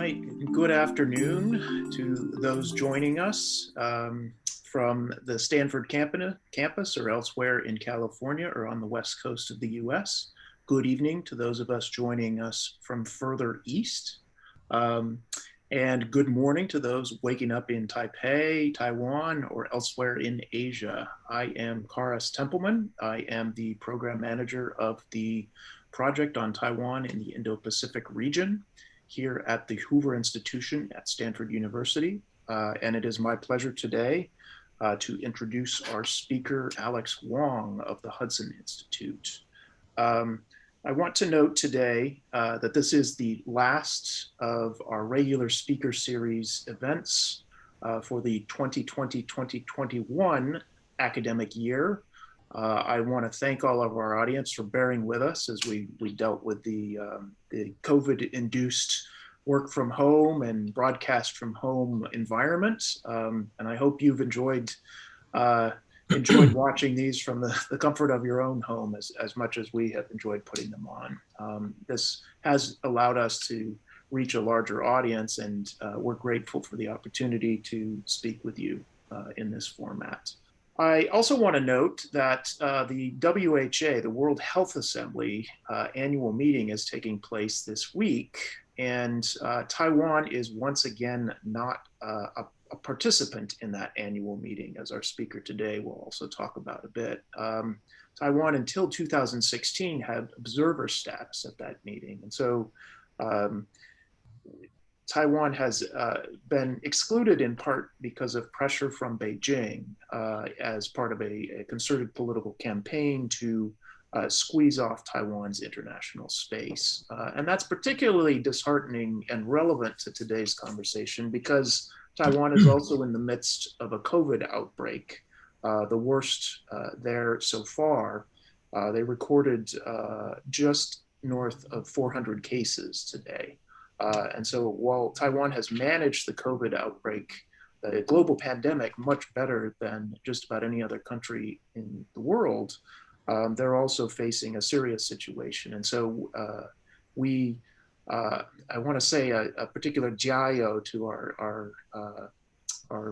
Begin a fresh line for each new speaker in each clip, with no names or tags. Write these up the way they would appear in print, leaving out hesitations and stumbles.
right, good afternoon to those joining us from the Stanford campus or elsewhere in California or on the west coast of the US. Good evening to those of us joining us from further east. And good morning to those waking up in Taipei, Taiwan, or elsewhere in Asia. I am Karas Templeman. I am the program manager of the project on Taiwan in the Indo-Pacific region here at the Hoover Institution at Stanford University. And it is my pleasure today to introduce our speaker, Alex Wong of the Hudson Institute. I want to note today that this is the last of our regular speaker series events for the 2020-2021 academic year. I want to thank all of our audience for bearing with us as we dealt with the COVID-induced work from home and broadcast from home environment. And I hope you've enjoyed watching these from the comfort of your own home as much as we have enjoyed putting them on. This has allowed us to reach a larger audience, and we're grateful for the opportunity to speak with you in this format. I also want to note that the WHA, the World Health Assembly annual meeting is taking place this week, and Taiwan is once again not a participant in that annual meeting, as our speaker today will also talk about a bit. Taiwan until 2016 had observer status at that meeting, and so Taiwan has been excluded in part because of pressure from Beijing as part of a concerted political campaign to squeeze off Taiwan's international space. And that's particularly disheartening and relevant to today's conversation because Taiwan is also in the midst of a COVID outbreak, the worst there so far. They recorded just north of 400 cases today. And so while Taiwan has managed the COVID outbreak, the global pandemic, much better than just about any other country in the world, they're also facing a serious situation. And so I want to say a particular jiayo to our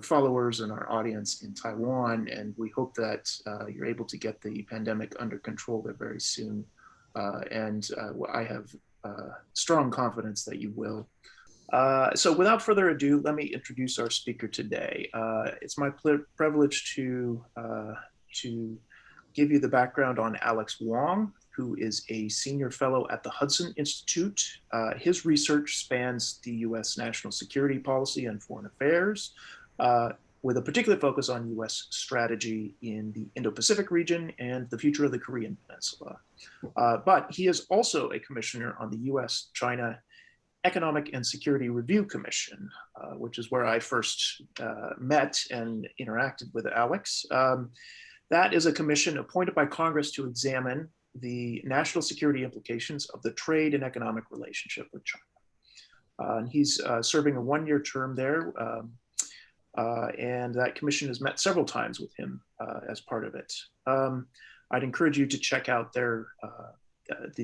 followers and our audience in Taiwan, and we hope that you're able to get the pandemic under control there very soon. And I have strong confidence that you will. So without further ado, let me introduce our speaker today. It's my privilege to give you the background on Alex Wong, who is a senior fellow at the Hudson Institute. His research spans the US national security policy and foreign affairs, with a particular focus on US strategy in the Indo-Pacific region and the future of the Korean Peninsula. But he is also a commissioner on the US-China Economic and Security Review Commission, which is where I first met and interacted with Alex. That is a commission appointed by Congress to examine the national security implications of the trade and economic relationship with China. And he's serving a one-year term there. And that commission has met several times with him as part of it. I'd encourage you to check out the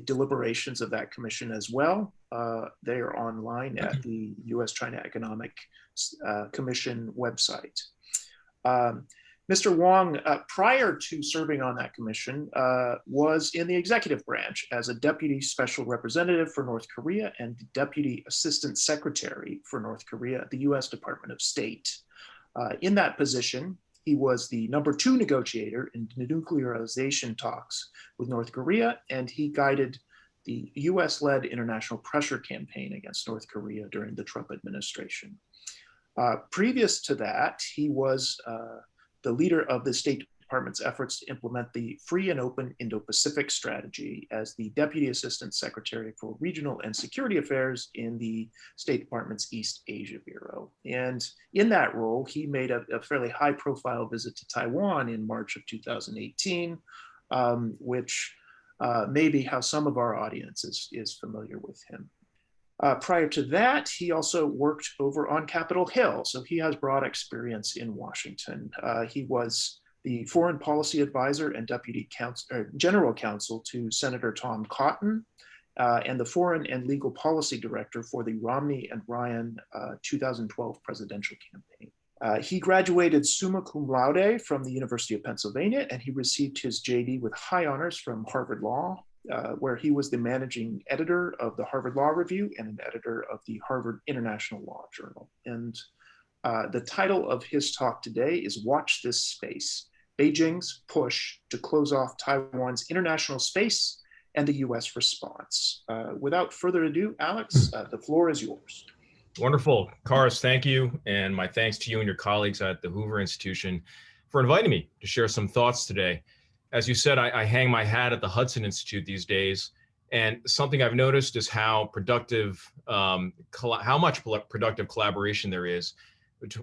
deliberations of that commission as well. They are online at the US-China Economic Commission website. Mr. Wong, prior to serving on that commission, was in the executive branch as a deputy special representative for North Korea and deputy assistant secretary for North Korea at the US Department of State. In that position, he was the #2 negotiator in denuclearization talks with North Korea, and he guided the US-led international pressure campaign against North Korea during the Trump administration. Previous to that, he was the leader of the State Department's efforts to implement the free and open Indo-Pacific strategy as the Deputy Assistant Secretary for Regional and Security Affairs in the State Department's East Asia Bureau. And in that role, he made a fairly high-profile visit to Taiwan in March of 2018, which may be how some of our audience is familiar with him. Prior to that, he also worked over on Capitol Hill, so he has broad experience in Washington. He was the foreign policy advisor and deputy general counsel to Senator Tom Cotton, and the Foreign and Legal Policy Director for the Romney and Ryan 2012 presidential campaign. He graduated summa cum laude from the University of Pennsylvania, and he received his JD with high honors from Harvard Law, where he was the managing editor of the Harvard Law Review and an editor of the Harvard International Law Journal. And the title of his talk today is Watch This Space, Beijing's Push to Close Off Taiwan's International Space and the US Response. Without further ado, Alex, the floor is yours.
Wonderful. Karis, thank you. And my thanks to you and your colleagues at the Hoover Institution for inviting me to share some thoughts today. As you said, I hang my hat at the Hudson Institute these days. And something I've noticed is how productive, how much productive collaboration there is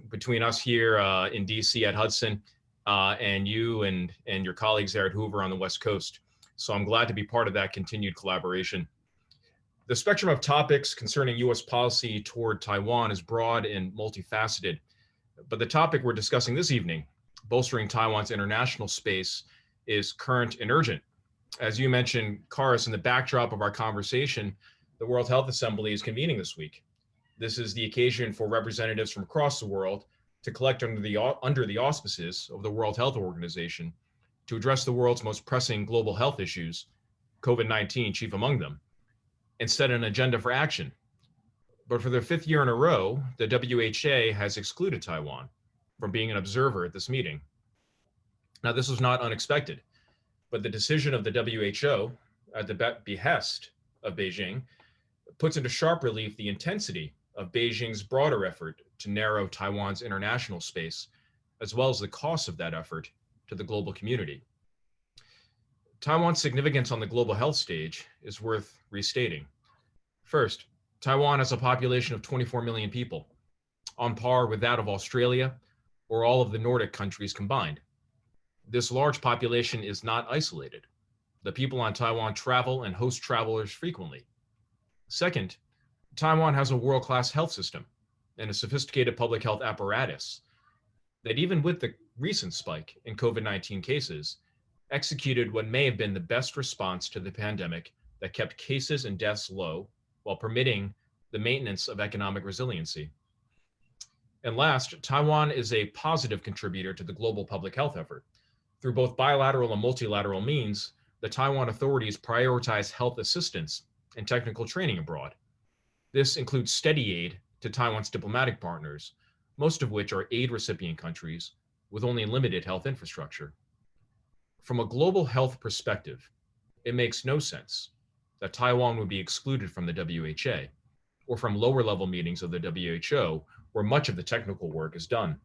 between us here in DC at Hudson and you and your colleagues there at Hoover on the West Coast. So I'm glad to be part of that continued collaboration. The spectrum of topics concerning U.S. policy toward Taiwan is broad and multifaceted, but the topic we're discussing this evening, bolstering Taiwan's international space, is current and urgent. As you mentioned, Karis, in the backdrop of our conversation, the World Health Assembly is convening this week. This is the occasion for representatives from across the world to collect under the auspices of the World Health Organization to address the world's most pressing global health issues, COVID-19 chief among them, and set an agenda for action. But for the fifth year in a row, the WHO has excluded Taiwan from being an observer at this meeting. Now, this was not unexpected, but the decision of the WHO at the behest of Beijing puts into sharp relief the intensity of Beijing's broader effort to narrow Taiwan's international space, as well as the cost of that effort to the global community. Taiwan's significance on the global health stage is worth restating. First, Taiwan has a population of 24 million people, on par with that of Australia or all of the Nordic countries combined. This large population is not isolated. The people on Taiwan travel and host travelers frequently. Second, Taiwan has a world-class health system and a sophisticated public health apparatus that, even with the recent spike in COVID-19 cases, executed what may have been the best response to the pandemic that kept cases and deaths low while permitting the maintenance of economic resiliency. And last, Taiwan is a positive contributor to the global public health effort. Through both bilateral and multilateral means, the Taiwan authorities prioritize health assistance and technical training abroad. This includes steady aid to Taiwan's diplomatic partners, most of which are aid recipient countries with only limited health infrastructure. From a global health perspective, it makes no sense that Taiwan would be excluded from the WHO or from lower level meetings of the WHO where much of the technical work is done.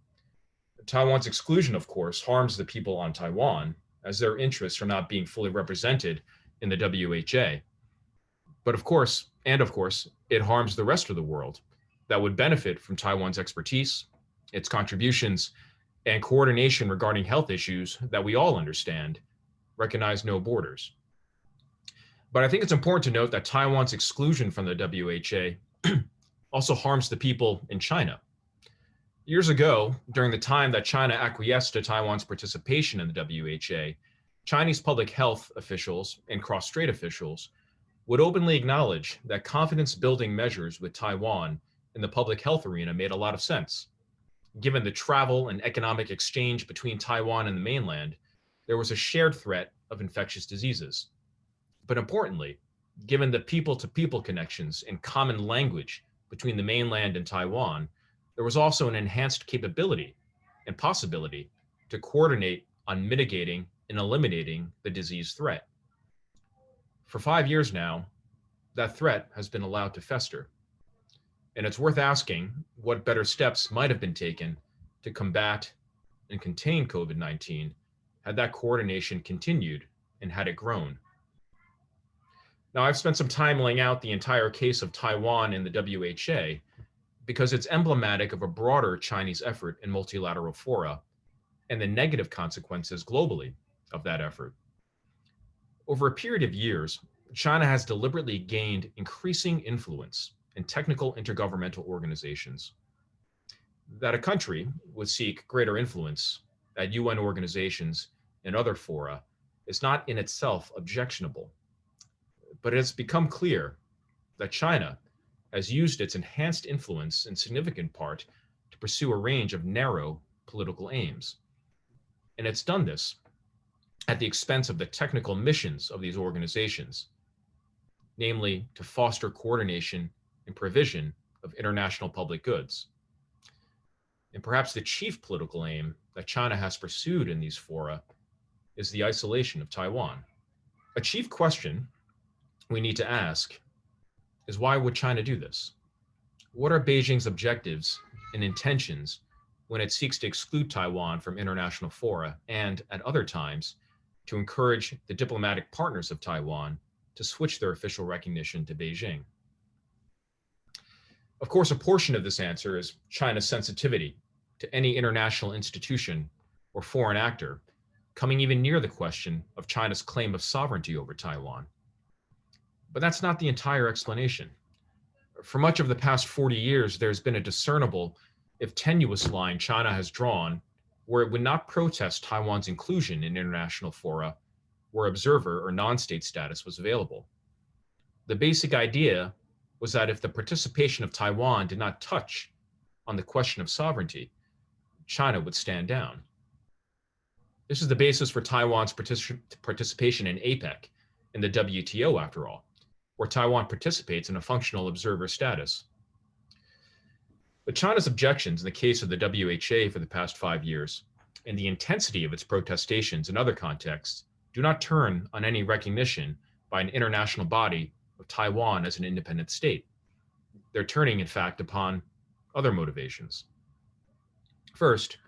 Taiwan's exclusion, of course, harms the people on Taiwan as their interests are not being fully represented in the WHO. But of course, it harms the rest of the world that would benefit from Taiwan's expertise, its contributions, and coordination regarding health issues that we all understand recognize no borders. But I think it's important to note that Taiwan's exclusion from the WHO also harms the people in China. Years ago, during the time that China acquiesced to Taiwan's participation in the WHO, Chinese public health officials and cross-Strait officials would openly acknowledge that confidence-building measures with Taiwan in the public health arena made a lot of sense. Given the travel and economic exchange between Taiwan and the mainland, there was a shared threat of infectious diseases. But importantly, given the people-to-people connections and common language between the mainland and Taiwan, there was also an enhanced capability and possibility to coordinate on mitigating and eliminating the disease threat. For 5 years now, that threat has been allowed to fester. And it's worth asking what better steps might have been taken to combat and contain COVID-19 had that coordination continued and had it grown. Now, I've spent some time laying out the entire case of Taiwan in the WHO because it's emblematic of a broader Chinese effort in multilateral fora and the negative consequences globally of that effort. Over a period of years, China has deliberately gained increasing influence in technical intergovernmental organizations. That a country would seek greater influence at UN organizations and other fora is not in itself objectionable. but it has become clear that China has used its enhanced influence in significant part to pursue a range of narrow political aims. And it's done this at the expense of the technical missions of these organizations, namely to foster coordination and provision of international public goods. And perhaps the chief political aim that China has pursued in these fora is the isolation of Taiwan. A chief question we need to ask is, why would China do this? What are Beijing's objectives and intentions when it seeks to exclude Taiwan from international fora and, at other times, to encourage the diplomatic partners of Taiwan to switch their official recognition to Beijing? Of course, a portion of this answer is China's sensitivity to any international institution or foreign actor coming even near the question of China's claim of sovereignty over Taiwan. But that's not the entire explanation. For much of the past 40 years, there's been a discernible, if tenuous, line China has drawn where it would not protest Taiwan's inclusion in international fora where observer or non-state status was available. The basic idea was that if the participation of Taiwan did not touch on the question of sovereignty, China would stand down. This is the basis for Taiwan's participation in APEC, in the WTO after all, where Taiwan participates in a functional observer status. But China's objections in the case of the WHA for the past 5 years, and the intensity of its protestations in other contexts, do not turn on any recognition by an international body of Taiwan as an independent state. They're turning, in fact, upon other motivations. First,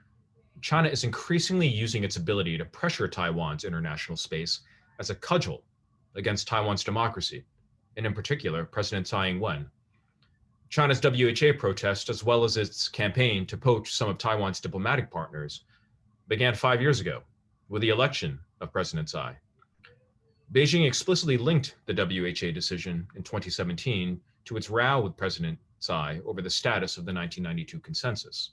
China is increasingly using its ability to pressure Taiwan's international space as a cudgel against Taiwan's democracy, and in particular, President Tsai Ing-wen. China's WHA protest, as well as its campaign to poach some of Taiwan's diplomatic partners, began 5 years ago with the election of President Tsai. Beijing explicitly linked the WHA decision in 2017 to its row with President Tsai over the status of the 1992 consensus.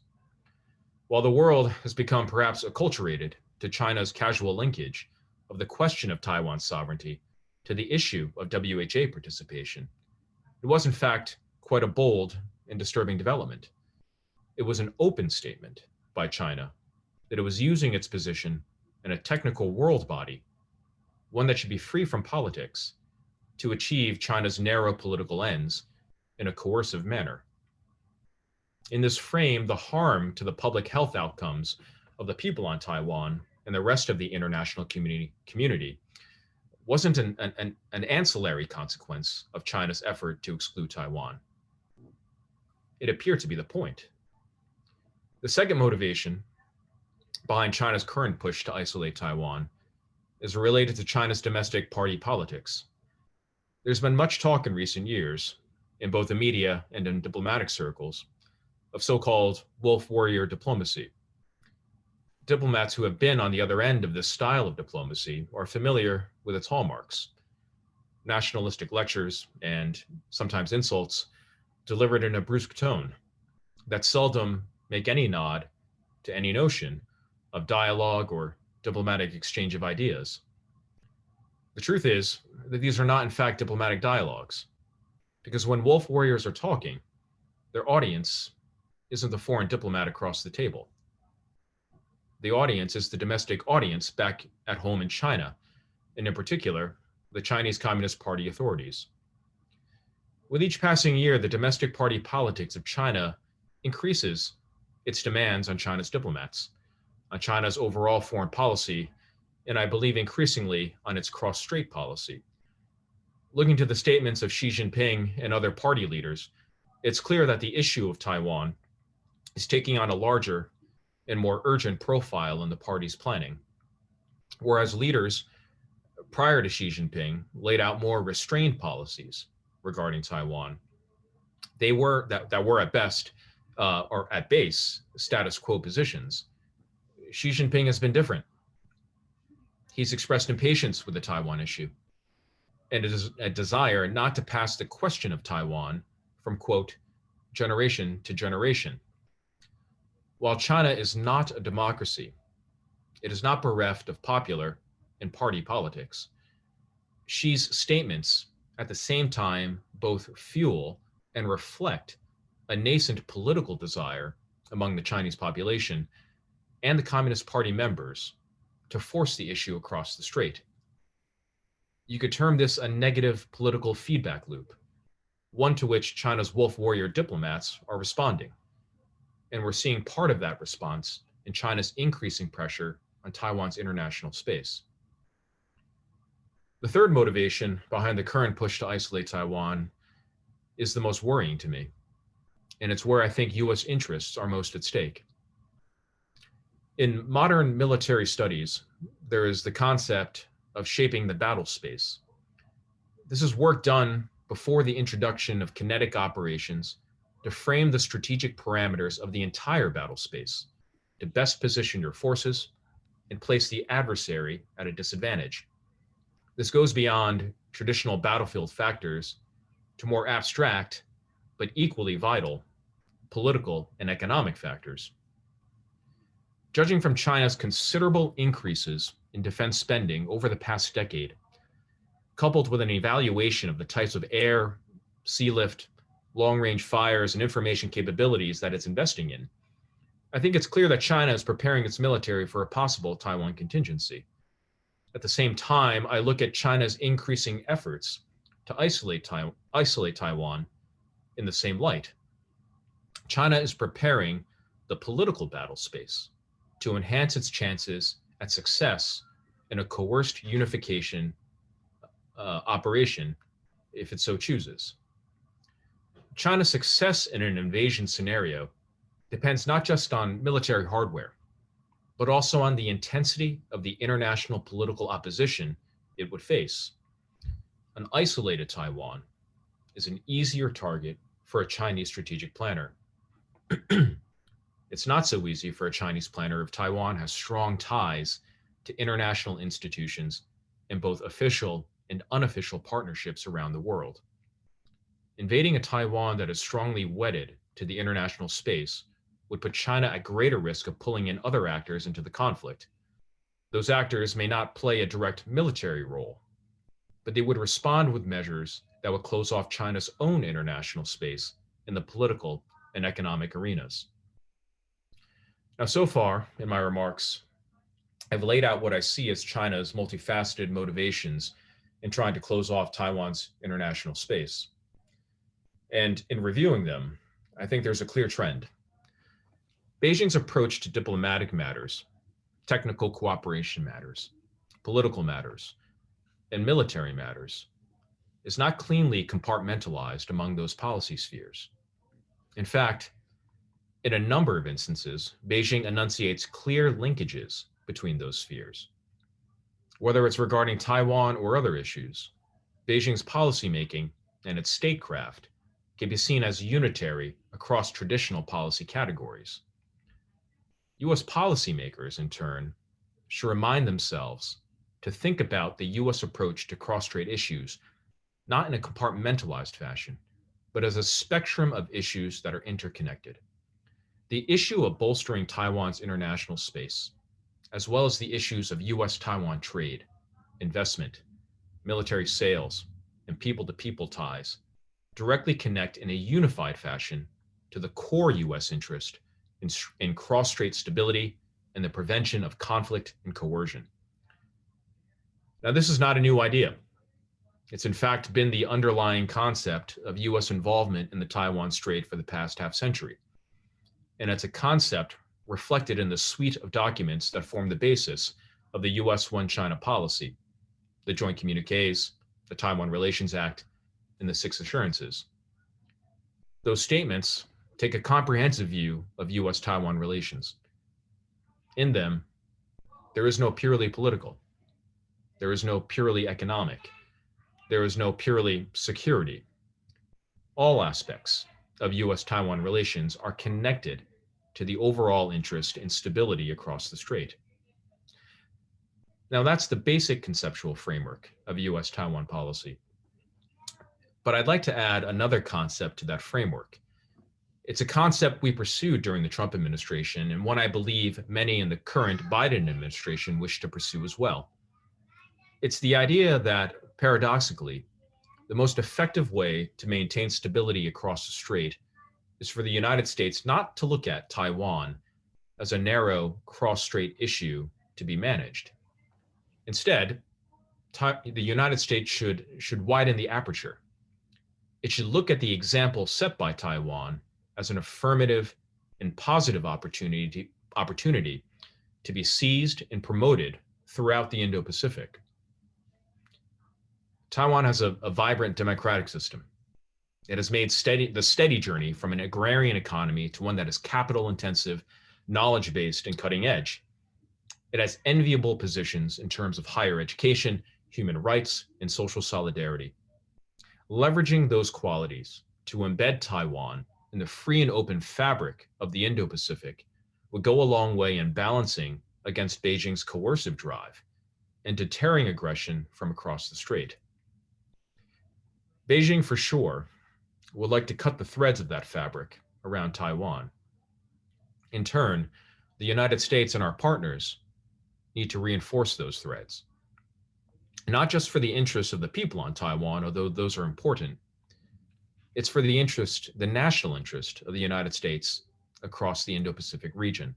While the world has become perhaps acculturated to China's casual linkage of the question of Taiwan's sovereignty to the issue of WHA participation, it was in fact quite a bold and disturbing development. It was an open statement by China that it was using its position in a technical world body, one that should be free from politics, to achieve China's narrow political ends in a coercive manner. In this frame, the harm to the public health outcomes of the people on Taiwan and the rest of the international community wasn't an ancillary consequence of China's effort to exclude Taiwan. It appeared to be the point. The second motivation behind China's current push to isolate Taiwan is related to China's domestic party politics. There's been much talk in recent years, in both the media and in diplomatic circles, of so-called wolf warrior diplomacy. Diplomats who have been on the other end of this style of diplomacy are familiar with its hallmarks: nationalistic lectures and sometimes insults delivered in a brusque tone that seldom make any nod to any notion of dialogue or diplomatic exchange of ideas. The truth is that these are not, in fact, diplomatic dialogues, because when wolf warriors are talking, their audience isn't the foreign diplomat across the table. The audience is the domestic audience back at home in China, and in particular, the Chinese Communist Party authorities. With each passing year, the domestic party politics of China increases its demands on China's diplomats, on China's overall foreign policy, and I believe increasingly on its cross-Strait policy. Looking to the statements of Xi Jinping and other party leaders, it's clear that the issue of Taiwan is taking on a larger and more urgent profile in the party's planning. Whereas leaders prior to Xi Jinping laid out more restrained policies regarding Taiwan, they were that were at best or at base status quo positions. Xi Jinping has been different. He's expressed impatience with the Taiwan issue and a desire not to pass the question of Taiwan from, quote, generation to generation. While China is not a democracy, it is not bereft of popular and party politics. Xi's statements at the same time both fuel and reflect a nascent political desire among the Chinese population and the Communist Party members to force the issue across the strait. You could term this a negative political feedback loop, one to which China's wolf warrior diplomats are responding. And we're seeing part of that response in China's increasing pressure on Taiwan's international space. The third motivation behind the current push to isolate Taiwan is the most worrying to me, and it's where I think US interests are most at stake. In modern military studies, there is the concept of shaping the battle space. This is work done before the introduction of kinetic operations to frame the strategic parameters of the entire battle space, to best position your forces and place the adversary at a disadvantage. This goes beyond traditional battlefield factors to more abstract, but equally vital, political and economic factors. Judging from China's considerable increases in defense spending over the past decade, coupled with an evaluation of the types of air, sea lift, long-range fires, and information capabilities that it's investing in, I think it's clear that China is preparing its military for a possible Taiwan contingency. At the same time, I look at China's increasing efforts to isolate Taiwan in the same light. China is preparing the political battle space to enhance its chances at success in a coerced unification operation if it so chooses. China's success in an invasion scenario depends not just on military hardware, but also on the intensity of the international political opposition it would face. An isolated Taiwan is an easier target for a Chinese strategic planner. It's not so easy for a Chinese planner if Taiwan has strong ties to international institutions and both official and unofficial partnerships around the world. Invading a Taiwan that is strongly wedded to the international space would put China at greater risk of pulling in other actors into the conflict. Those actors may not play a direct military role, but they would respond with measures that would close off China's own international space in the political and economic arenas. Now, so far in my remarks, I've laid out what I see as China's multifaceted motivations in trying to close off Taiwan's international space. And in reviewing them, I think there's a clear trend. Beijing's approach to diplomatic matters, technical cooperation matters, political matters, and military matters is not cleanly compartmentalized among those policy spheres. In fact, in a number of instances, Beijing enunciates clear linkages between those spheres. Whether it's regarding Taiwan or other issues, Beijing's policymaking and its statecraft can be seen as unitary across traditional policy categories. US policymakers, in turn, should remind themselves to think about the US approach to cross-strait issues not in a compartmentalized fashion, but as a spectrum of issues that are interconnected. The issue of bolstering Taiwan's international space, as well as the issues of US-Taiwan trade, investment, military sales, and people-to-people ties, directly connect in a unified fashion to the core US interest in cross-strait stability and the prevention of conflict and coercion. Now, this is not a new idea. It's in fact been the underlying concept of US involvement in the Taiwan Strait for the past half century. And it's a concept reflected in the suite of documents that form the basis of the US One China policy, the joint communiques, the Taiwan Relations Act, and the Six Assurances. Those statements take a comprehensive view of US-Taiwan relations. In them, there is no purely political. There is no purely economic. There is no purely security. All aspects of US-Taiwan relations are connected to the overall interest in stability across the strait. Now, that's the basic conceptual framework of US-Taiwan policy. But I'd like to add another concept to that framework. It's a concept we pursued during the Trump administration, and one I believe many in the current Biden administration wish to pursue as well. It's the idea that, paradoxically, the most effective way to maintain stability across the strait is for the United States not to look at Taiwan as a narrow cross-strait issue to be managed. Instead, the United States should widen the aperture. It should look at the example set by Taiwan as an affirmative and positive opportunity to be seized and promoted throughout the Indo-Pacific. Taiwan has a vibrant democratic system. It has made the steady journey from an agrarian economy to one that is capital-intensive, knowledge-based, and cutting-edge. It has enviable positions in terms of higher education, human rights, and social solidarity. Leveraging those qualities to embed Taiwan in the free and open fabric of the Indo-Pacific would go a long way in balancing against Beijing's coercive drive and deterring aggression from across the strait. Beijing, for sure, would like to cut the threads of that fabric around Taiwan. In turn, the United States and our partners need to reinforce those threads. Not just for the interests of the people on Taiwan, although those are important. It's for the national interest of the United States across the Indo-Pacific region.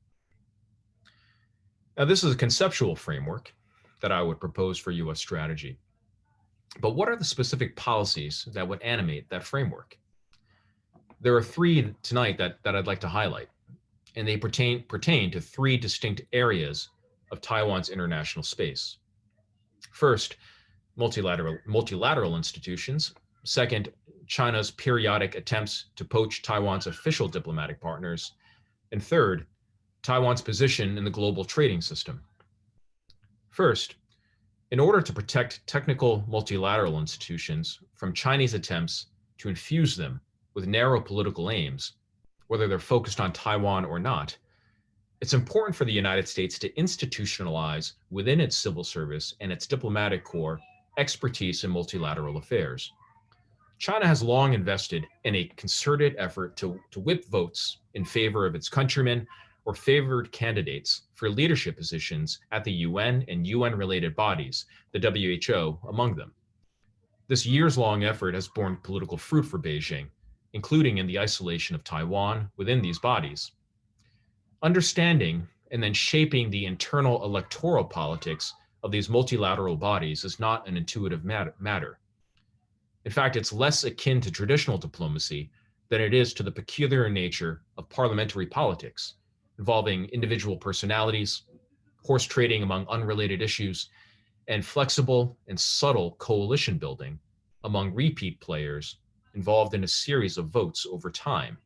Now, this is a conceptual framework that I would propose for U.S. strategy. But what are the specific policies that would animate that framework? There are three tonight that I'd like to highlight, and they pertain to three distinct areas of Taiwan's international space. First, multilateral institutions. Second, China's periodic attempts to poach Taiwan's official diplomatic partners. And third, Taiwan's position in the global trading system. First, in order to protect technical multilateral institutions from Chinese attempts to infuse them with narrow political aims, whether they're focused on Taiwan or not, it's important for the United States to institutionalize within its civil service and its diplomatic corps expertise in multilateral affairs. China has long invested in a concerted effort to whip votes in favor of its countrymen or favored candidates for leadership positions at the UN and UN-related bodies, the WHO among them. This years-long effort has borne political fruit for Beijing, including in the isolation of Taiwan within these bodies. Understanding and then shaping the internal electoral politics of these multilateral bodies is not an intuitive matter. In fact, it's less akin to traditional diplomacy than it is to the peculiar nature of parliamentary politics, involving individual personalities, horse trading among unrelated issues, and flexible and subtle coalition building among repeat players involved in a series of votes over time.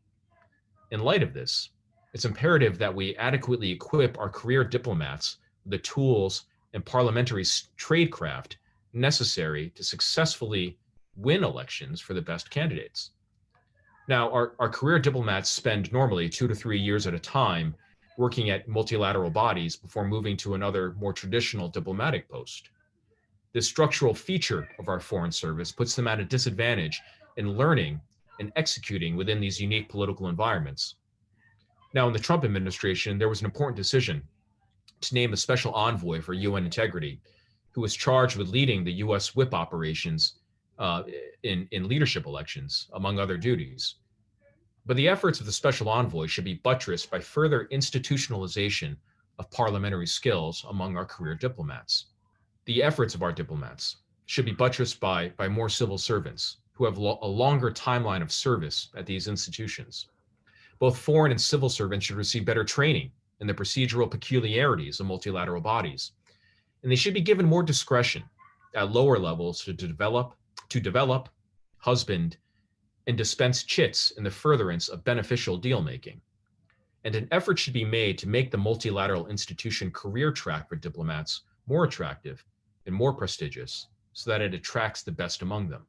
In light of this, it's imperative that we adequately equip our career diplomats with the tools and parliamentary tradecraft necessary to successfully win elections for the best candidates. Now, our career diplomats spend normally 2 to 3 years at a time working at multilateral bodies before moving to another more traditional diplomatic post. This structural feature of our foreign service puts them at a disadvantage in learning and executing within these unique political environments. Now, in the Trump administration, there was an important decision to name a special envoy for UN integrity, who was charged with leading the US whip operations in leadership elections, among other duties. But the efforts of the special envoy should be buttressed by further institutionalization of parliamentary skills among our career diplomats. The efforts of our diplomats should be buttressed by more civil servants who have a longer timeline of service at these institutions. Both foreign and civil servants should receive better training in the procedural peculiarities of multilateral bodies, and they should be given more discretion at lower levels to develop, husband, and dispense chits in the furtherance of beneficial deal-making. And an effort should be made to make the multilateral institution career track for diplomats more attractive and more prestigious so that it attracts the best among them.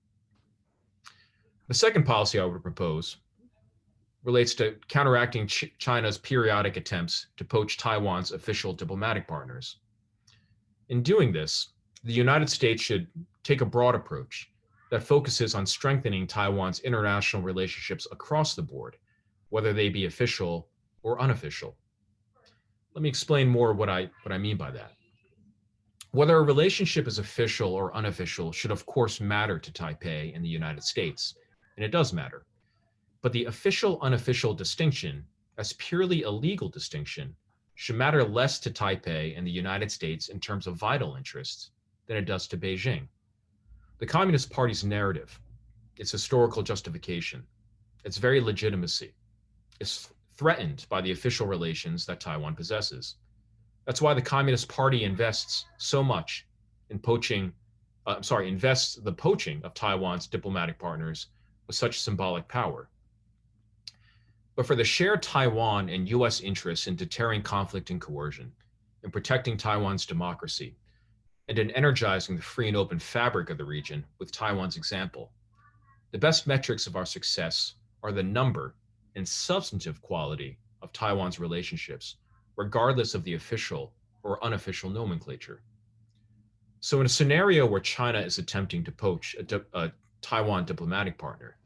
The second policy I would propose relates to counteracting China's periodic attempts to poach Taiwan's official diplomatic partners. In doing this, the United States should take a broad approach that focuses on strengthening Taiwan's international relationships across the board, whether they be official or unofficial. Let me explain more what I mean by that. Whether a relationship is official or unofficial should of course matter to Taipei and the United States, and it does matter. But the official-unofficial distinction, as purely a legal distinction, should matter less to Taipei and the United States in terms of vital interests than it does to Beijing. The Communist Party's narrative, its historical justification, its very legitimacy, is threatened by the official relations that Taiwan possesses. That's why the Communist Party invests so much in invests the poaching of Taiwan's diplomatic partners with such symbolic power. But for the shared Taiwan and US interests in deterring conflict and coercion, in protecting Taiwan's democracy, and in energizing the free and open fabric of the region with Taiwan's example, the best metrics of our success are the number and substantive quality of Taiwan's relationships, regardless of the official or unofficial nomenclature. So in a scenario where China is attempting to poach a Taiwan diplomatic partner,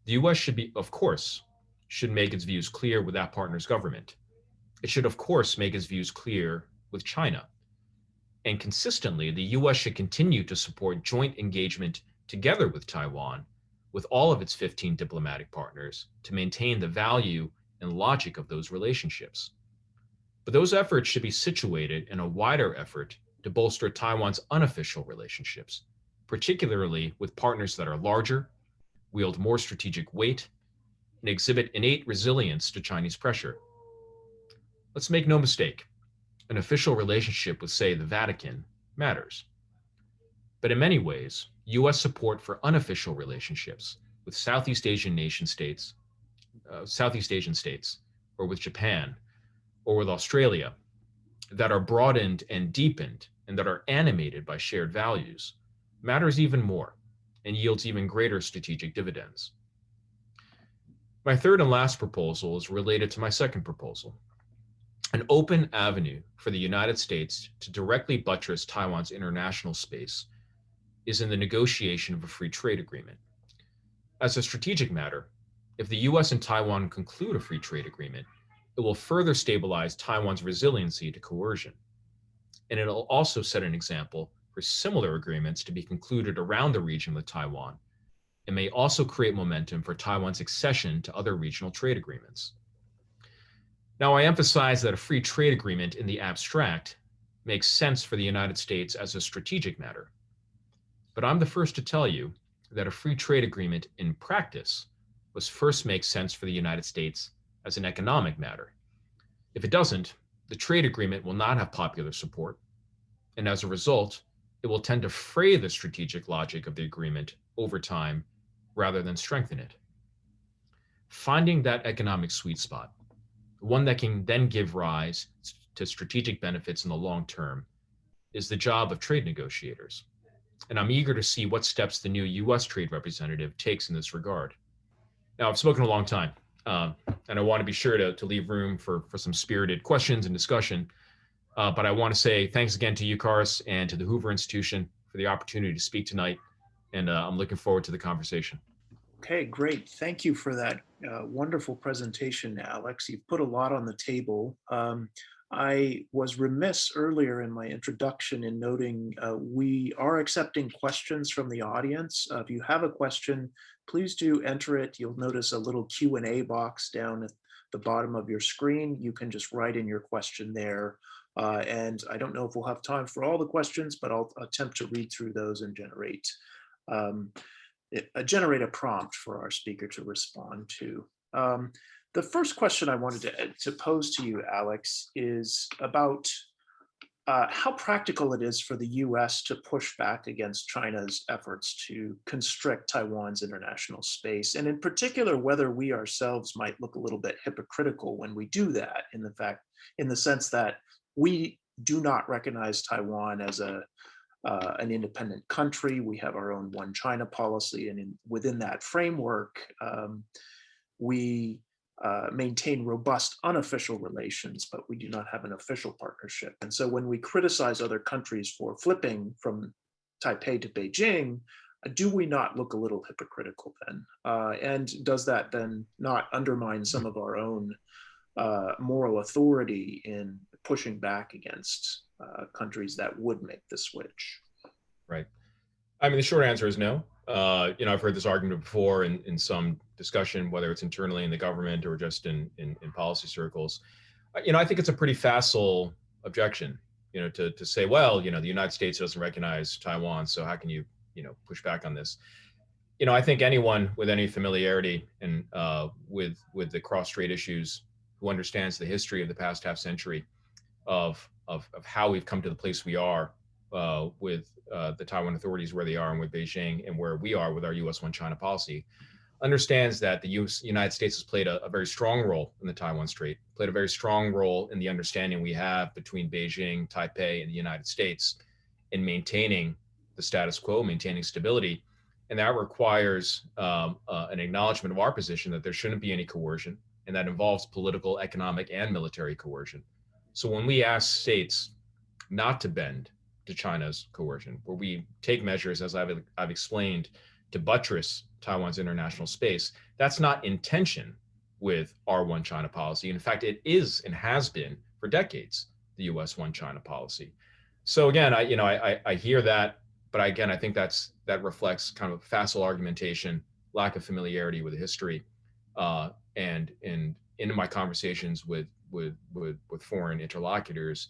the US should make its views clear with that partner's government. It should, of course, make its views clear with China. And consistently, the US should continue to support joint engagement together with Taiwan, with all of its 15 diplomatic partners, to maintain the value and logic of those relationships. But those efforts should be situated in a wider effort to bolster Taiwan's unofficial relationships, particularly with partners that are larger, wield more strategic weight, and exhibit innate resilience to Chinese pressure. Let's make no mistake, an official relationship with, say, the Vatican matters. But in many ways, US support for unofficial relationships with Southeast Asian states, or with Japan, or with Australia, that are broadened and deepened and that are animated by shared values, matters even more and yields even greater strategic dividends. My third and last proposal is related to my second proposal. An open avenue for the United States to directly buttress Taiwan's international space is in the negotiation of a free trade agreement. As a strategic matter, if the US and Taiwan conclude a free trade agreement, it will further stabilize Taiwan's resiliency to coercion. And it'll also set an example for similar agreements to be concluded around the region with Taiwan, and may also create momentum for Taiwan's accession to other regional trade agreements. Now, I emphasize that a free trade agreement in the abstract makes sense for the United States as a strategic matter. But I'm the first to tell you that a free trade agreement in practice must first make sense for the United States as an economic matter. If it doesn't, the trade agreement will not have popular support, and as a result, it will tend to fray the strategic logic of the agreement over time rather than strengthen it. Finding that economic sweet spot, one that can then give rise to strategic benefits in the long term, is the job of trade negotiators. And I'm eager to see what steps the new US trade representative takes in this regard. Now, I've spoken a long time, and I want to be sure to leave room for some spirited questions and discussion. But I want to say thanks again to you, Karis, and to the Hoover Institution for the opportunity to speak tonight. And I'm looking forward to the conversation.
Okay, great. Thank you for that wonderful presentation, Alex. You've put a lot on the table. I was remiss earlier in my introduction in noting we are accepting questions from the audience. If you have a question, please do enter it. You'll notice a little Q&A box down at the bottom of your screen. You can just write in your question there. And I don't know if we'll have time for all the questions, but I'll attempt to read through those and generate a prompt for our speaker to respond to. The first question I wanted to pose to you, Alex, is about how practical it is for the US to push back against China's efforts to constrict Taiwan's international space, and in particular, whether we ourselves might look a little bit hypocritical when we do that, in the sense that we do not recognize Taiwan as an independent country. We have our own one China policy, and within that framework, we maintain robust unofficial relations, but we do not have an official partnership. And so when we criticize other countries for flipping from Taipei to Beijing, do we not look a little hypocritical then? And does that then not undermine some of our own moral authority in pushing back against countries that would make the switch?
Right. I mean, the short answer is no. I've heard this argument before in some discussion, whether it's internally in the government or just in policy circles. I think it's a pretty facile objection, to say, well, the United States doesn't recognize Taiwan, so how can you, push back on this? I think anyone with any familiarity and with the cross-strait issues, who understands the history of the past half century of how we've come to the place we are with the Taiwan authorities where they are, and with Beijing and where we are with our U.S. one China policy, understands that the United States has played a very strong role in the Taiwan Strait, played a very strong role in the understanding we have between Beijing, Taipei, and the United States in maintaining the status quo, maintaining stability. And that requires an acknowledgement of our position that there shouldn't be any coercion, and that involves political, economic, and military coercion. So when we ask states not to bend to China's coercion, where we take measures, as I've explained, to buttress Taiwan's international space, that's not in tension with our one China policy. In fact, it is and has been for decades the U.S. one China policy. So again, I hear that, but again, I think that reflects kind of facile argumentation, lack of familiarity with the history, and in my conversations with foreign interlocutors,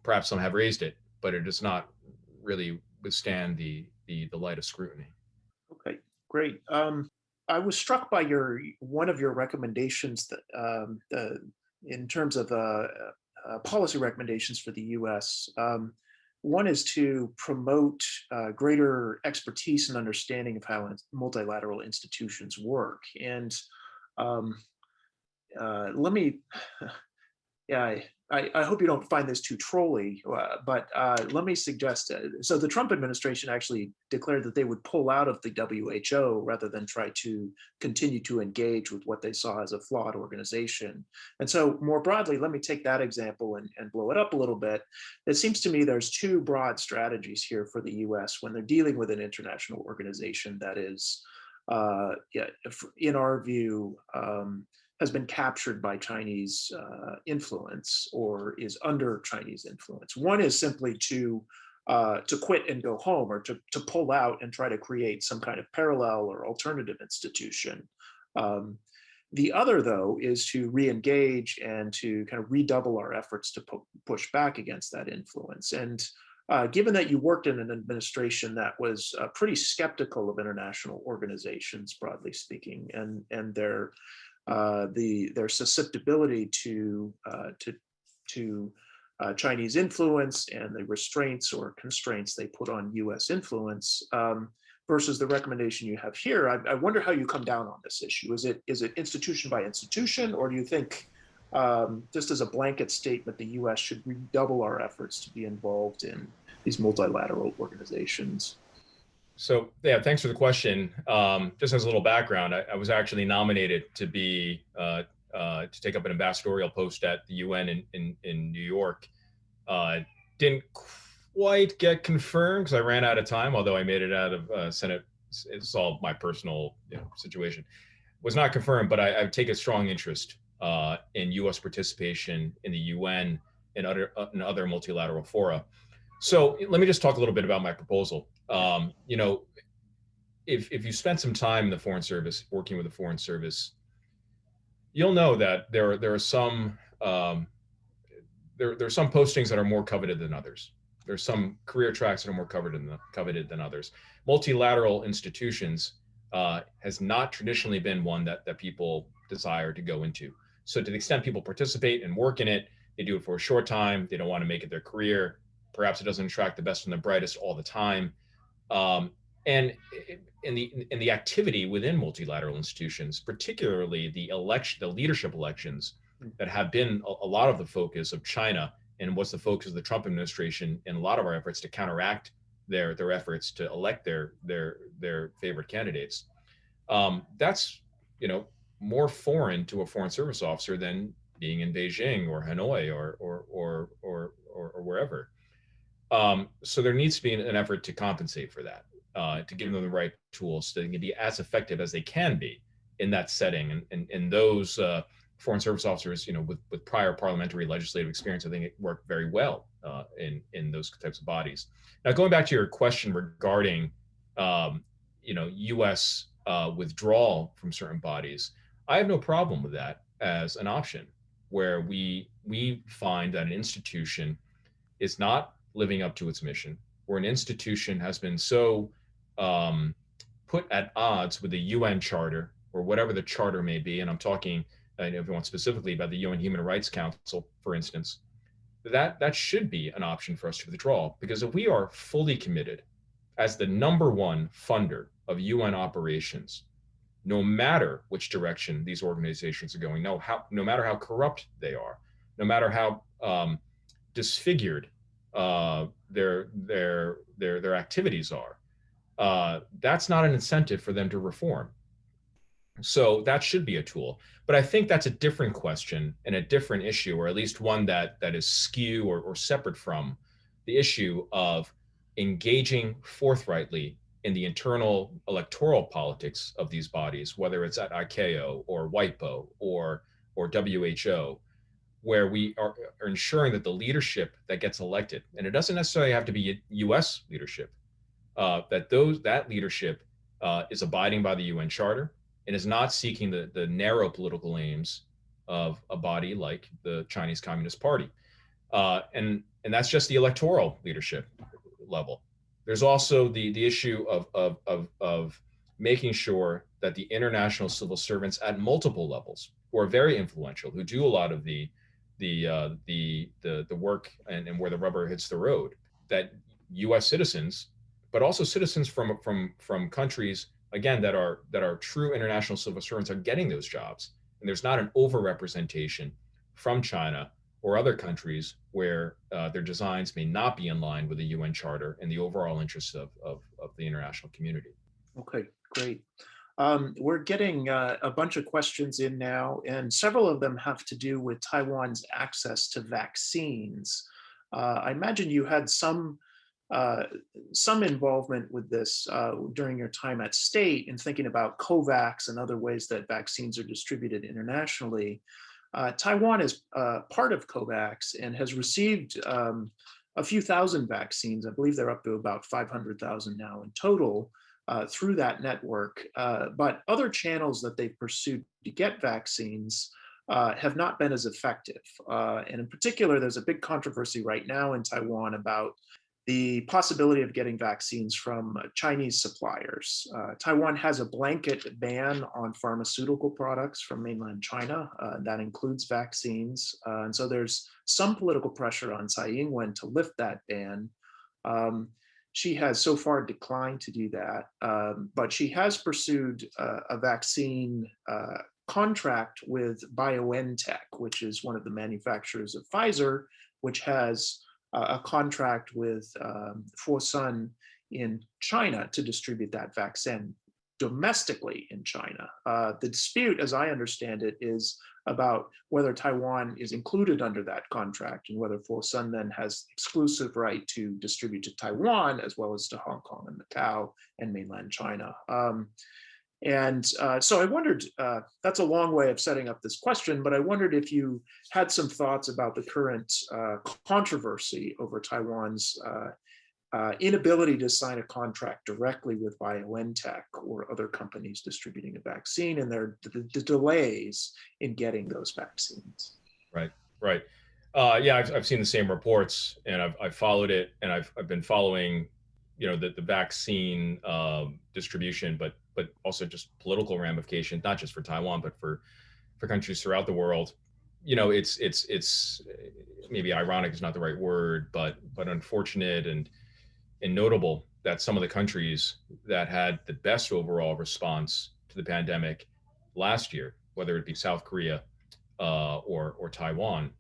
perhaps some have raised it, but it does not really withstand the light of scrutiny.
Okay, great. I was struck by one of your recommendations that in terms of policy recommendations for the U.S. One is to promote greater expertise and understanding of how multilateral institutions work. And let me, yeah, I hope you don't find this too trolly, but let me suggest, so the Trump administration actually declared that they would pull out of the WHO rather than try to continue to engage with what they saw as a flawed organization. And so more broadly, let me take that example and blow it up a little bit. It seems to me there's two broad strategies here for the US when they're dealing with an international organization that is, in our view, has been captured by Chinese influence or is under Chinese influence. One is simply to quit and go home, or to pull out and try to create some kind of parallel or alternative institution. The other, though, is to re-engage and to kind of redouble our efforts to push back against that influence. And given that you worked in an administration that was pretty skeptical of international organizations, broadly speaking, and their susceptibility to Chinese influence and the restraints or constraints they put on U.S. influence, versus the recommendation you have here, I wonder how you come down on this issue. Is it institution by institution, or do you think, just as a blanket statement, the U.S. should redouble our efforts to be involved in these multilateral organizations?
So yeah, thanks for the question. Just as a little background, I was actually nominated to take up an ambassadorial post at the UN in New York. Didn't quite get confirmed because I ran out of time, although I made it out of Senate. It's all my personal situation. Was not confirmed, but I take a strong interest in U.S. participation in the UN and other multilateral fora. So let me just talk a little bit about my proposal. If you spend some time in the Foreign Service, working with the Foreign Service, you'll know that there are some postings that are more coveted than others. There's some career tracks that are more coveted than others. Multilateral institutions has not traditionally been one that people desire to go into. So to the extent people participate and work in it, they do it for a short time. They don't want to make it their career. Perhaps it doesn't attract the best and the brightest all the time. And in the activity within multilateral institutions, particularly the leadership elections that have been a lot of the focus of China and what's the focus of the Trump administration in a lot of our efforts to counteract their efforts to elect their favorite candidates. That's more foreign to a Foreign Service officer than being in Beijing or Hanoi or wherever. So there needs to be an effort to compensate for that, to give them the right tools so they can be as effective as they can be in that setting. And those foreign service officers, with prior parliamentary legislative experience, I think it worked very well in those types of bodies. Now, going back to your question regarding, U.S. Withdrawal from certain bodies, I have no problem with that as an option, where we find that an institution is not living up to its mission, where an institution has been so put at odds with the UN Charter or whatever the charter may be, and I'm talking, if you want specifically about the UN Human Rights Council, for instance, that should be an option for us to withdraw. Because if we are fully committed as the number one funder of UN operations, no matter which direction these organizations are going, no matter how corrupt they are, no matter how disfigured their activities are, that's not an incentive for them to reform. So that should be a tool. But I think that's a different question and a different issue, or at least one that is skew or separate from the issue of engaging forthrightly in the internal electoral politics of these bodies, whether it's at ICAO or WIPO or WHO, where we are ensuring that the leadership that gets elected, and it doesn't necessarily have to be U.S. leadership, that leadership is abiding by the UN Charter and is not seeking the narrow political aims of a body like the Chinese Communist Party. And that's just the electoral leadership level. There's also the issue of making sure that the international civil servants at multiple levels, who are very influential, who do a lot of the work and where the rubber hits the road, that U.S. citizens, but also citizens from countries, again, that are true international civil servants, are getting those jobs, and there's not an overrepresentation from China or other countries where their designs may not be in line with the UN Charter and the overall interests of the international community.
Okay, great. We're getting a bunch of questions in now, and several of them have to do with Taiwan's access to vaccines. I imagine you had some involvement with this during your time at State in thinking about COVAX and other ways that vaccines are distributed internationally. Taiwan is part of COVAX and has received a few thousand vaccines. I believe they're up to about 500,000 now in total through that network. But other channels that they've pursued to get vaccines have not been as effective. And in particular, there's a big controversy right now in Taiwan about the possibility of getting vaccines from Chinese suppliers. Taiwan has a blanket ban on pharmaceutical products from mainland China. That includes vaccines. And so there's some political pressure on Tsai Ing-wen to lift that ban. She has so far declined to do that, but she has pursued a vaccine contract with BioNTech, which is one of the manufacturers of Pfizer, which has a contract with Fosun in China to distribute that vaccine domestically in China. The dispute, as I understand it, is about whether Taiwan is included under that contract and whether Fosun then has exclusive right to distribute to Taiwan as well as to Hong Kong and Macau and mainland China. So I wondered, that's a long way of setting up this question, but I wondered if you had some thoughts about the current controversy over Taiwan's inability to sign a contract directly with BioNTech or other companies distributing a vaccine, and the delays in getting those vaccines.
Right. Yeah, I've seen the same reports, and I've followed it, and I've been following, the vaccine distribution, but also just political ramifications, not just for Taiwan, but for countries throughout the world. It's maybe ironic is not the right word, but unfortunate and notable that some of the countries that had the best overall response to the pandemic last year, whether it be South Korea or Taiwan,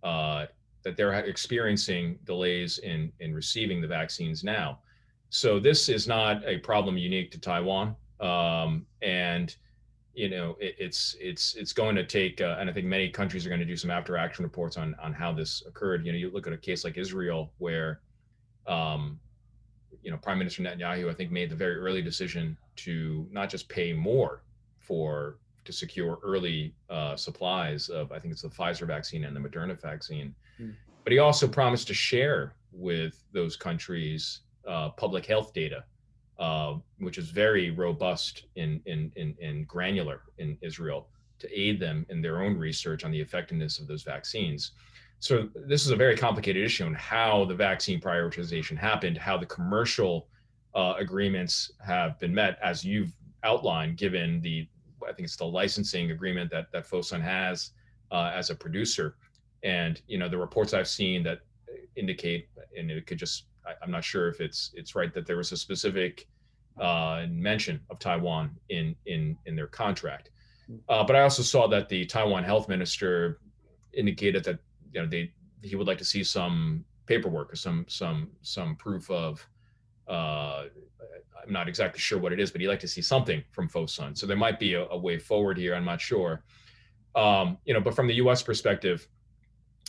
that they're experiencing delays in receiving the vaccines now. So this is not a problem unique to Taiwan, and it's going to take, and I think many countries are going to do some after action reports on how this occurred. You look at a case like Israel, where Prime Minister Netanyahu, I think, made the very early decision to not just pay more to secure early supplies of, I think it's the Pfizer vaccine and the Moderna vaccine.
Mm.
But he also promised to share with those countries public health data, which is very robust and granular in Israel, to aid them in their own research on the effectiveness of those vaccines. So this is a very complicated issue on how the vaccine prioritization happened, how the commercial agreements have been met, as you've outlined, given I think it's the licensing agreement that Fosun has as a producer. And, the reports I've seen that indicate, and it could just, I'm not sure if it's right, that there was a specific mention of Taiwan in their contract. But I also saw that the Taiwan health minister indicated that he would like to see some paperwork or some proof of. I'm not exactly sure what it is, but he'd like to see something from Fosun. So there might be a way forward here. I'm not sure. But from the U.S. perspective,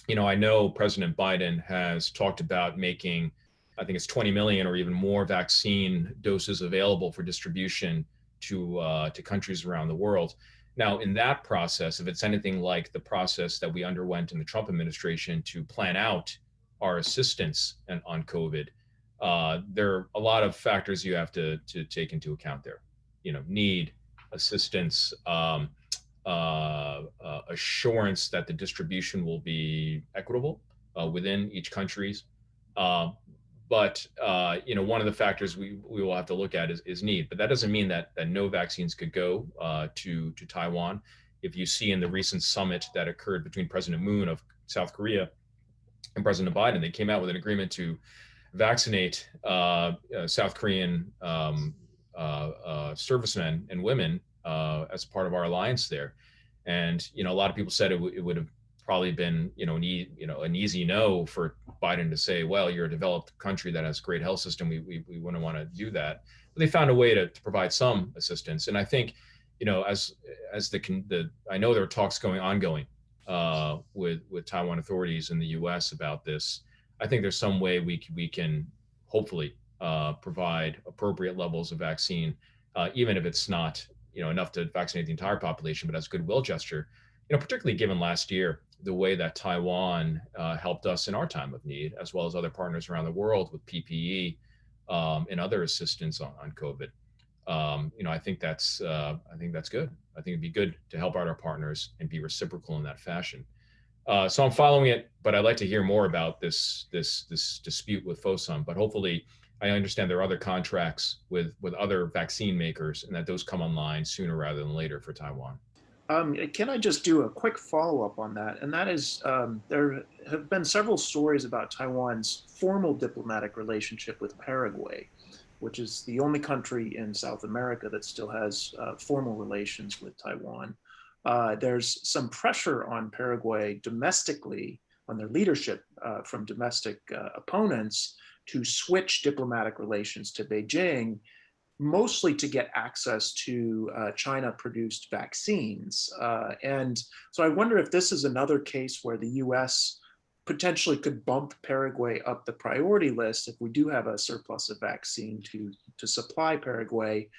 I know President Biden has talked about making, I think it's 20 million or even more vaccine doses available for distribution to countries around the world. Now, in that process, if it's anything like the process that we underwent in the Trump administration to plan out our assistance on COVID, there are a lot of factors you have to take into account there. Need, assistance, assurance that the distribution will be equitable within each country's. But one of the factors we will have to look at is need. But that doesn't mean that no vaccines could go to Taiwan. If you see in the recent summit that occurred between President Moon of South Korea and President Biden, they came out with an agreement to vaccinate South Korean servicemen and women as part of our alliance there. And a lot of people said it would have probably been an easy no for Biden to say, well, you're a developed country that has a great health system, we wouldn't want to do that. But they found a way to provide some assistance. And I think as I know there are talks ongoing with Taiwan authorities in the U.S. about this. I think there's some way we can hopefully provide appropriate levels of vaccine, even if it's not enough to vaccinate the entire population, but as a goodwill gesture. Particularly given last year the way that Taiwan helped us in our time of need, as well as other partners around the world with PPE and other assistance on COVID. I think that's good. I think it'd be good to help out our partners and be reciprocal in that fashion. So I'm following it, but I'd like to hear more about this dispute with Fosun. But hopefully, I understand there are other contracts with other vaccine makers, and that those come online sooner rather than later for Taiwan.
Can I just do a quick follow-up on that? And that is, there have been several stories about Taiwan's formal diplomatic relationship with Paraguay, which is the only country in South America that still has formal relations with Taiwan. There's some pressure on Paraguay domestically, on their leadership from domestic opponents, to switch diplomatic relations to Beijing, mostly to get access to China-produced vaccines. And so I wonder if this is another case where the US potentially could bump Paraguay up the priority list if we do have a surplus of vaccine to supply Paraguay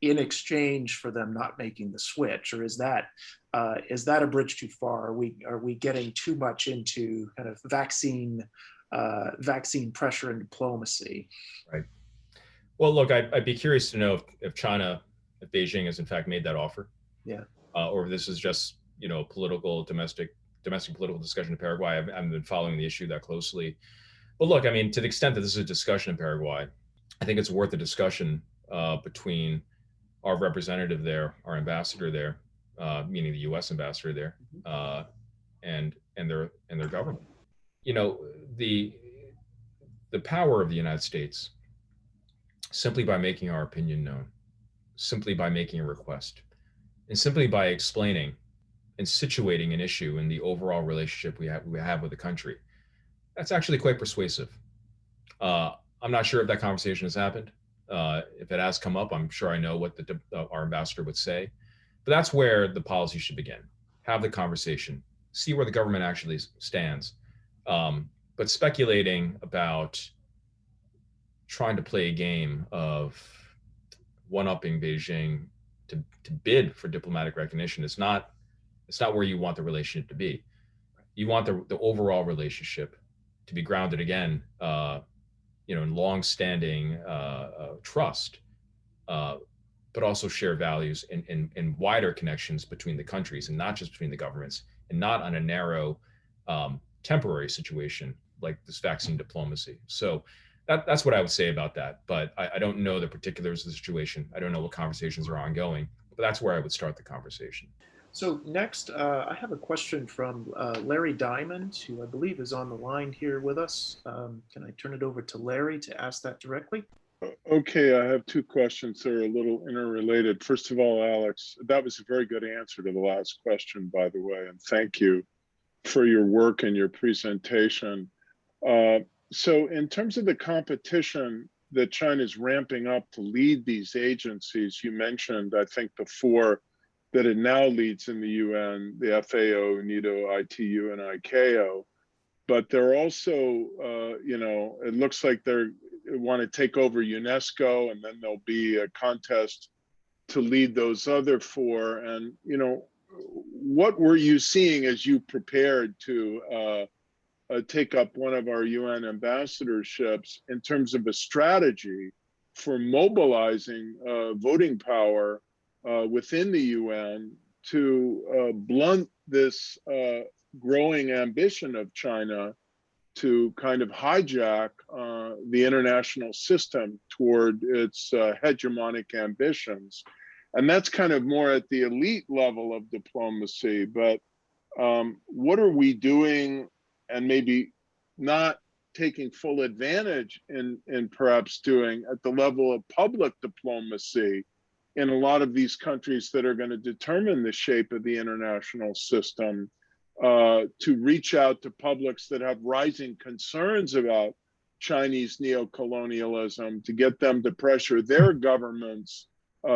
in exchange for them not making the switch. Or is that a bridge too far? Are we getting too much into kind of vaccine pressure and diplomacy?
Right. Well, look, I'd be curious to know if Beijing has in fact made that offer.
Yeah.
Or if this is just, domestic political discussion in Paraguay. I haven't been following the issue that closely. But look, I mean, to the extent that this is a discussion in Paraguay, I think it's worth a discussion between our representative there, our ambassador there, meaning the U.S. ambassador there, and their government. The power of the United States, simply by making our opinion known, simply by making a request, and simply by explaining and situating an issue in the overall relationship we have with the country, that's actually quite persuasive. I'm not sure if that conversation has happened. If it has come up, I'm sure I know what our ambassador would say. But that's where the policy should begin. Have the conversation, see where the government actually stands. But speculating about trying to play a game of one-upping Beijing to bid for diplomatic recognition. It's not where you want the relationship to be. You want the overall relationship to be grounded again, in long-standing trust, but also share values and wider connections between the countries, and not just between the governments, and not on a narrow temporary situation like this vaccine diplomacy. So that's what I would say about that. But I don't know the particulars of the situation. I don't know what conversations are ongoing, but that's where I would start the conversation.
So next, I have a question from Larry Diamond, who I believe is on the line here with us. Can I turn it over to Larry to ask that directly?
Okay, I have two questions that are a little interrelated. First of all, Alex, that was a very good answer to the last question, by the way, and thank you for your work and your presentation. So in terms of the competition that China's ramping up to lead these agencies, you mentioned, I think, the four that it now leads in the UN, the FAO, NIDO, ITU, and ICAO. But they're also, it looks like they want to take over UNESCO, and then there'll be a contest to lead those other four. And, what were you seeing as you prepared to take up one of our UN ambassadorships in terms of a strategy for mobilizing voting power within the UN to blunt this growing ambition of China to kind of hijack the international system toward its hegemonic ambitions? And that's kind of more at the elite level of diplomacy. But what are we doing, and maybe not taking full advantage in perhaps doing at the level of public diplomacy in a lot of these countries that are going to determine the shape of the international system, to reach out to publics that have rising concerns about Chinese neocolonialism, to get them to pressure their governments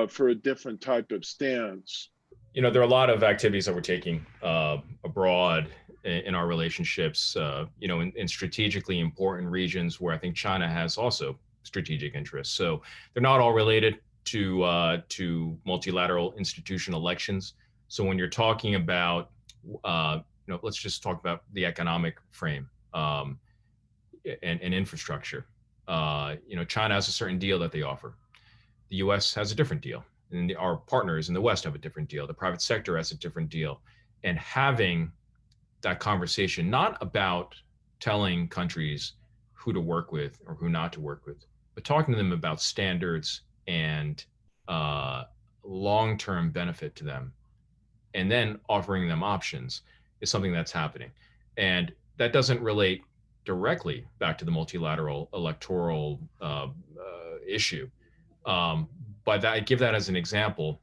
for a different type of stance?
There are a lot of activities that we're taking abroad in our relationships, in strategically important regions where I think China has also strategic interests. So they're not all related to multilateral institution elections. So when you're talking about, let's just talk about the economic frame and infrastructure. China has a certain deal that they offer. The U.S. has a different deal, and our partners in the West have a different deal. The private sector has a different deal, and having that conversation, not about telling countries who to work with or who not to work with, but talking to them about standards and long-term benefit to them, and then offering them options, is something that's happening. And that doesn't relate directly back to the multilateral electoral issue. But I give that as an example,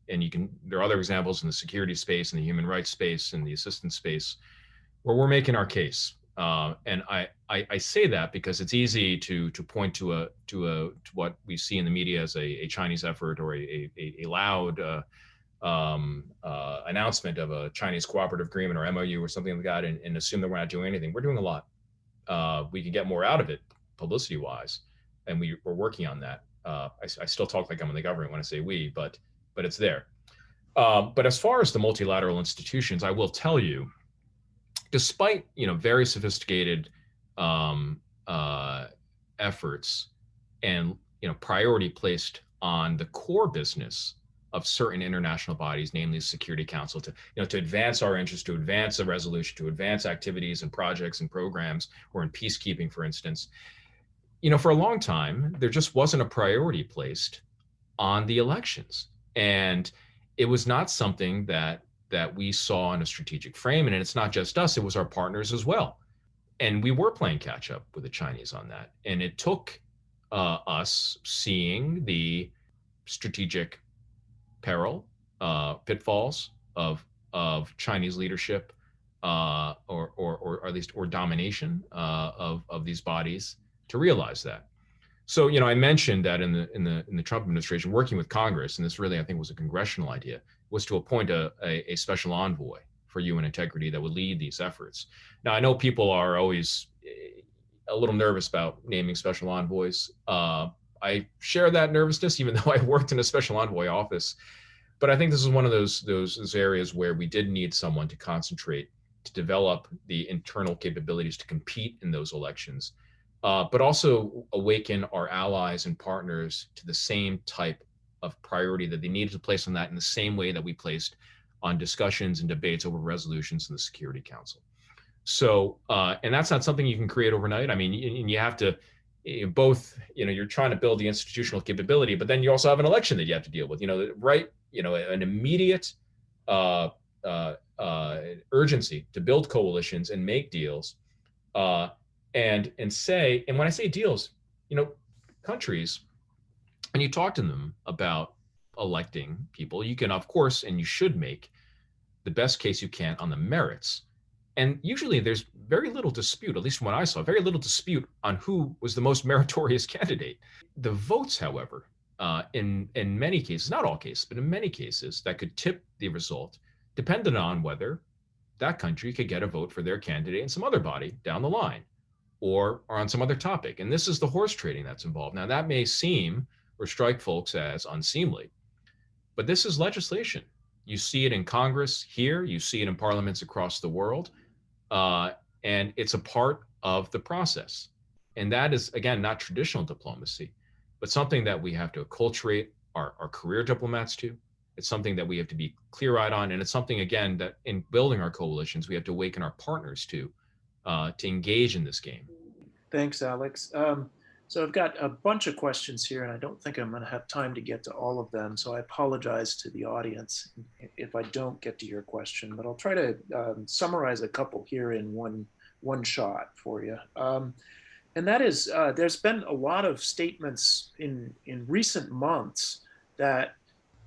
and there are other examples in the security space, in the human rights space, in the assistance space, where we're making our case. And I say that because it's easy to point to what we see in the media as a Chinese effort, or a loud announcement of a Chinese cooperative agreement or MOU or something like that, and assume that we're not doing anything. We're doing a lot. We could get more out of it publicity-wise, and we're working on that. I still talk like I'm in the government when I say we, but it's there. But as far as the multilateral institutions, I will tell you, despite very sophisticated efforts and priority placed on the core business of certain international bodies, namely the Security Council, to advance our interests, to advance a resolution, to advance activities and projects and programs, or in peacekeeping, for instance. For a long time, there just wasn't a priority placed on the elections, and it was not something that we saw in a strategic frame. And it's not just us, it was our partners as well. And we were playing catch up with the Chinese on that. And it took us seeing the strategic peril, pitfalls of Chinese leadership, or at least domination of these bodies, to realize that. So, I mentioned that in the Trump administration, working with Congress, and this really, I think, was a congressional idea, was to appoint a special envoy for UN integrity that would lead these efforts. Now, I know people are always a little nervous about naming special envoys. I share that nervousness, even though I worked in a special envoy office But I think this is one of those areas where we did need someone to concentrate, to develop the internal capabilities to compete in those elections, but also awaken our allies and partners to the same type of priority that they needed to place on that in the same way that we placed on discussions and debates over resolutions in the Security Council. So, and that's not something you can create overnight. I mean, you have to both, you're trying to build the institutional capability, but then you also have an election that you have to deal with, right? An immediate urgency to build coalitions and make deals, and when I say deals, countries, and you talk to them about electing people, you can, of course, and you should make the best case you can on the merits. And usually there's very little dispute, at least from what I saw, very little dispute on who was the most meritorious candidate. The votes, however, in many cases, not all cases, but in many cases, that could tip the result depended on whether that country could get a vote for their candidate in some other body down the line or on some other topic. And this is the horse trading that's involved. Now, that may seem or strike folks as unseemly, but this is legislation. You see it in Congress here, you see it in parliaments across the world, and it's a part of the process. And that is, again, not traditional diplomacy, but something that we have to acculturate our career diplomats to. It's something that we have to be clear-eyed on, and it's something, again, that in building our coalitions, we have to awaken our partners to engage in this game.
Thanks, Alex. So I've got a bunch of questions here, and I don't think I'm going to have time to get to all of them. So I apologize to the audience if I don't get to your question, but I'll try to summarize a couple here in one shot for you. And that is, there's been a lot of statements in recent months that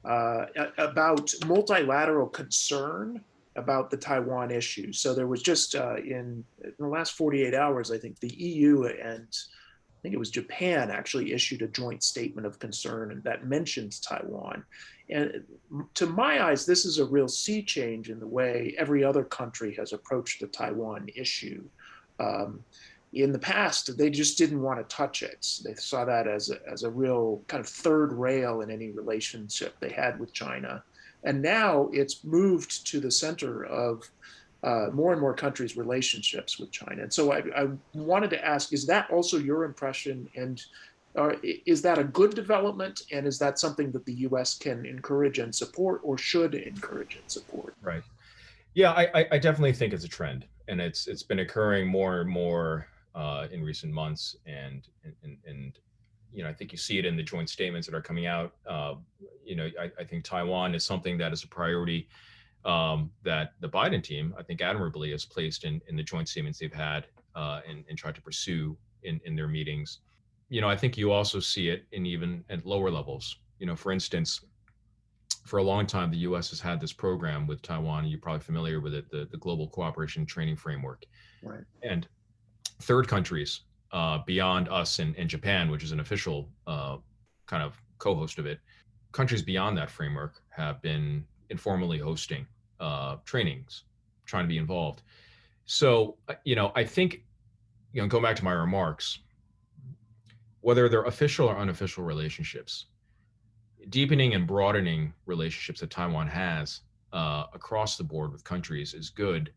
about multilateral concern about the Taiwan issue. So there was just in the last 48 hours, I think the EU and I think it was Japan actually issued a joint statement of concern that mentioned Taiwan. And to my eyes, this is a real sea change in the way every other country has approached the Taiwan issue. In the past, they just didn't want to touch it. They saw that as a real kind of third rail in any relationship they had with China. And now it's moved to the center of more and more countries' relationships with China. And so I wanted to ask, is that also your impression? And is that a good development? And is that something that the US can encourage and support, or should encourage and support?
Right. Yeah, I definitely think it's a trend. And it's been occurring more and more in recent months. And I think you see it in the joint statements that are coming out. I think Taiwan is something that is a priority that the Biden team, I think admirably, has placed in the joint statements they've had and tried to pursue in their meetings. I think you also see it even at lower levels. For instance, for a long time, the U.S. has had this program with Taiwan. You're probably familiar with it, the Global Cooperation Training Framework.
Right.
And third countries beyond us and Japan, which is an official kind of co-host of it, countries beyond that framework have been informally hosting trainings, trying to be involved. So, I think, going back to my remarks, whether they're official or unofficial relationships, deepening and broadening relationships that Taiwan has across the board with countries is good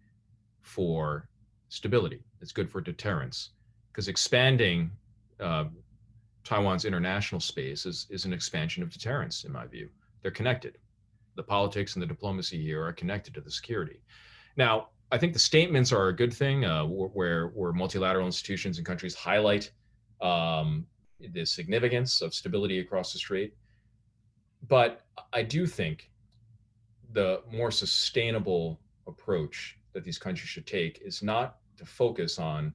for stability. It's good for deterrence, because expanding Taiwan's international space is an expansion of deterrence, in my view. They're connected. The politics and the diplomacy here are connected to the security. Now, I think the statements are a good thing where multilateral institutions and countries highlight the significance of stability across the strait. But I do think the more sustainable approach that these countries should take is not to focus on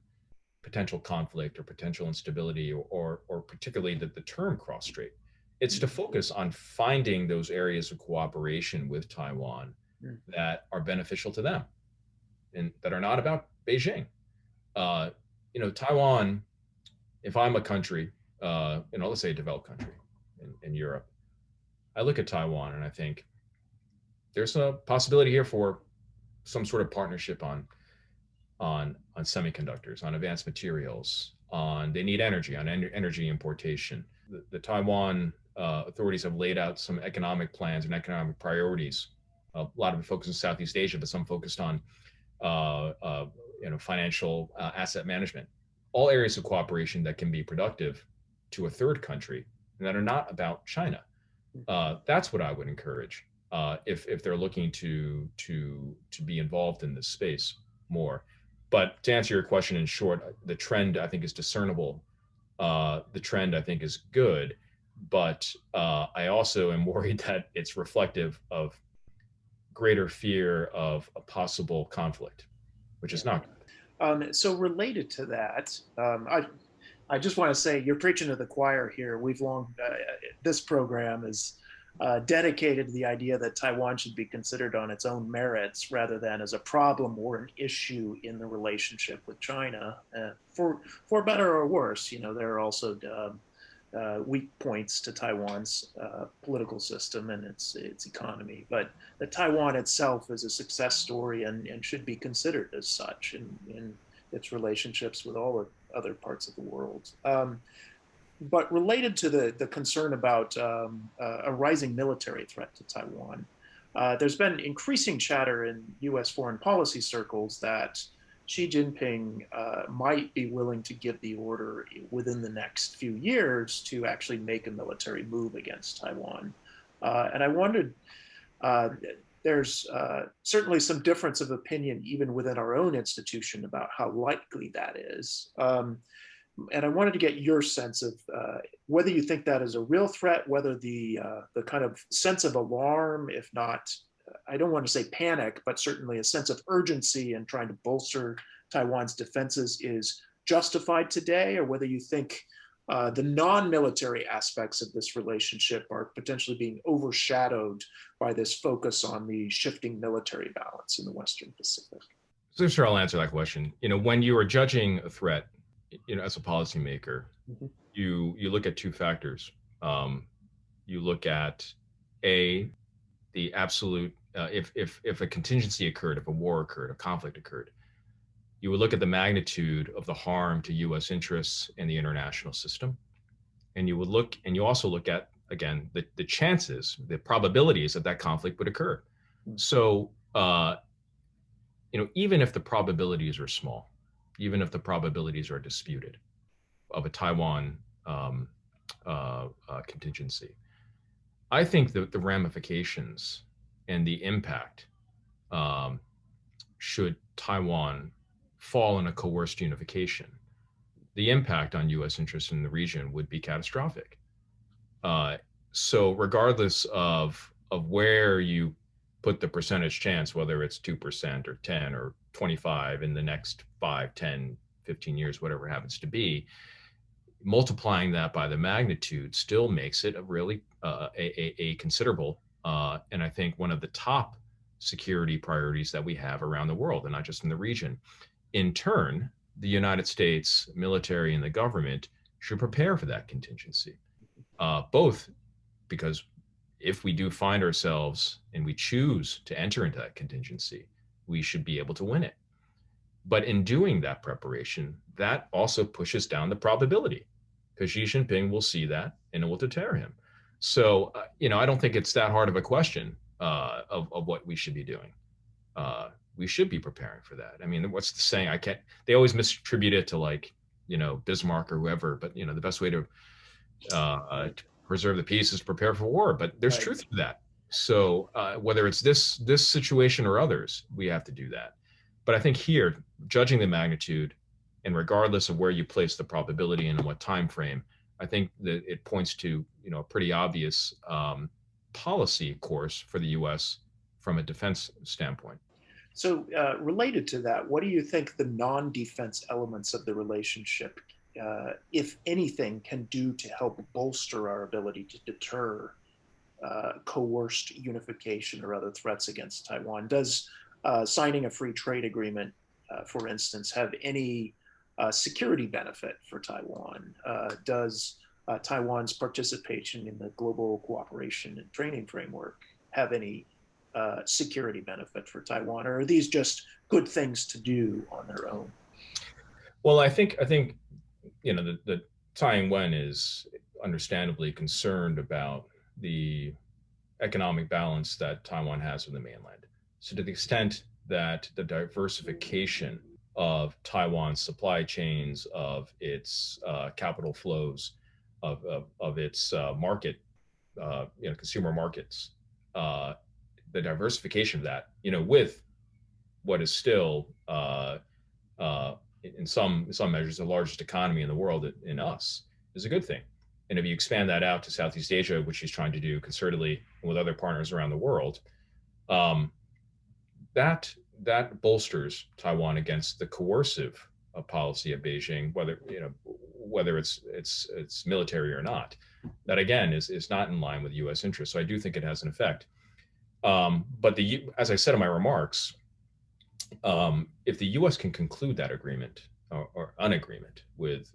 potential conflict or potential instability or particularly the term cross-strait. It's to focus on finding those areas of cooperation with Taiwan that are beneficial to them and that are not about Beijing. Taiwan, if I'm a country, let's say a developed country in Europe, I look at Taiwan and I think there's a possibility here for some sort of partnership on semiconductors, on advanced materials, they need energy, on energy importation. The Taiwan authorities have laid out some economic plans and economic priorities. A lot of it focused on Southeast Asia, but some focused on financial asset management. All areas of cooperation that can be productive to a third country and that are not about China. That's what I would encourage if they're looking to be involved in this space more. But to answer your question in short, the trend I think is discernible. The trend I think is good, but I also am worried that it's reflective of greater fear of a possible conflict, which is not good.
So related to that, I just want to say you're preaching to the choir here. We've long, this program is dedicated to the idea that Taiwan should be considered on its own merits rather than as a problem or an issue in the relationship with China. For better or worse, there are also weak points to Taiwan's political system and its economy. But that Taiwan itself is a success story and should be considered as such in its relationships with all the other parts of the world. But related to the concern about a rising military threat to Taiwan, there's been increasing chatter in US foreign policy circles that Xi Jinping might be willing to give the order within the next few years to actually make a military move against Taiwan. And I wondered, there's certainly some difference of opinion even within our own institution about how likely that is. And I wanted to get your sense of whether you think that is a real threat, whether the kind of sense of alarm, if not, I don't want to say panic, but certainly a sense of urgency in trying to bolster Taiwan's defenses is justified today, or whether you think the non-military aspects of this relationship are potentially being overshadowed by this focus on the shifting military balance in the Western Pacific.
So sure, I'll answer that question. When you are judging a threat, as a policymaker, you look at two factors. You look at the absolute, if a contingency occurred, if a war occurred, a conflict occurred, you would look at the magnitude of the harm to U.S. interests in the international system. And you also look at, again, the chances, the probabilities that conflict would occur. So, even if the probabilities are small, even if the probabilities are disputed of a Taiwan contingency, I think that the ramifications and the impact, should Taiwan fall in a coerced unification, the impact on U.S. interests in the region would be catastrophic. So regardless of where you put the percentage chance, whether it's 2% or 10 or 25 in the next 5, 10, 15 years, whatever it happens to be, multiplying that by the magnitude still makes it a really a considerable and I think one of the top security priorities that we have around the world, and not just in the region. In turn, the United States military and the government should prepare for that contingency, both because if we do find ourselves and we choose to enter into that contingency, we should be able to win it. But in doing that preparation, that also pushes down the probability, because Xi Jinping will see that and it will deter him. So, I don't think it's that hard of a question of what we should be doing. We should be preparing for that. I mean, what's the saying? They always misattribute it to Bismarck or whoever, but the best way to preserve the peace is prepare for war. But there's truth to that. So whether it's this situation or others, we have to do that. But I think here, judging the magnitude, and regardless of where you place the probability and in what time frame, I think that it points to a pretty obvious policy course for the U.S. from a defense standpoint.
So related to that, what do you think the non-defense elements of the relationship, if anything, can do to help bolster our ability to deter coerced unification or other threats against Taiwan? Does signing a free trade agreement, for instance, have any security benefit for Taiwan? Does Taiwan's participation in the global cooperation and training framework have any security benefit for Taiwan, or are these just good things to do on their own?
Well, I think the Taiwan is understandably concerned about the economic balance that Taiwan has with the mainland. So to the extent that the diversification of Taiwan's supply chains, of its capital flows, of its market, consumer markets, the diversification of that, with what is still, in some measures, the largest economy in the world in us, is a good thing. And if you expand that out to Southeast Asia, which he's trying to do concertedly with other partners around the world, that bolsters Taiwan against the coercive policy of Beijing, whether it's military or not. That again is not in line with U.S. interests. So I do think it has an effect. But as I said in my remarks, if the U.S. can conclude that agreement or an agreement with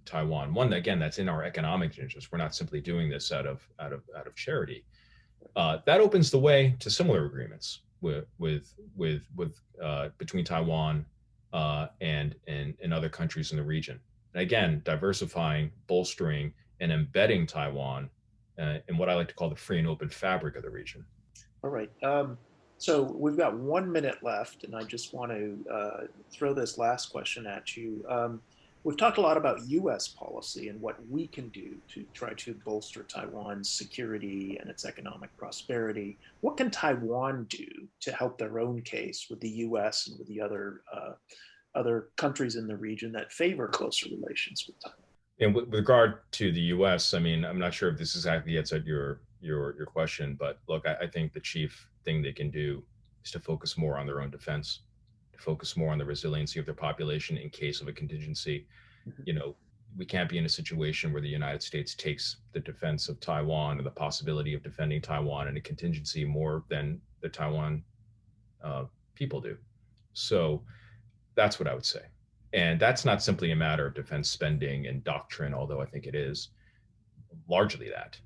Taiwan, one again that's in our economic interest, we're not simply doing this out of charity. That opens the way to similar agreements between Taiwan and other countries in the region. And again, diversifying, bolstering, and embedding Taiwan in what I like to call the free and open fabric of the region.
All right. So we've got 1 minute left, and I just want to throw this last question at you. We've talked a lot about U.S. policy and what we can do to try to bolster Taiwan's security and its economic prosperity. What can Taiwan do to help their own case with the U.S. and with the other countries in the region that favor closer relations with Taiwan?
And with regard to the U.S., I mean, I'm not sure if this exactly gets at your question, but look, I think the chief thing they can do is to focus more on their own defense, to focus more on the resiliency of their population in case of a contingency. We can't be in a situation where the United States takes the defense of Taiwan and the possibility of defending Taiwan in a contingency more than the Taiwan people do. So that's what I would say. And that's not simply a matter of defense spending and doctrine, although I think it is largely that.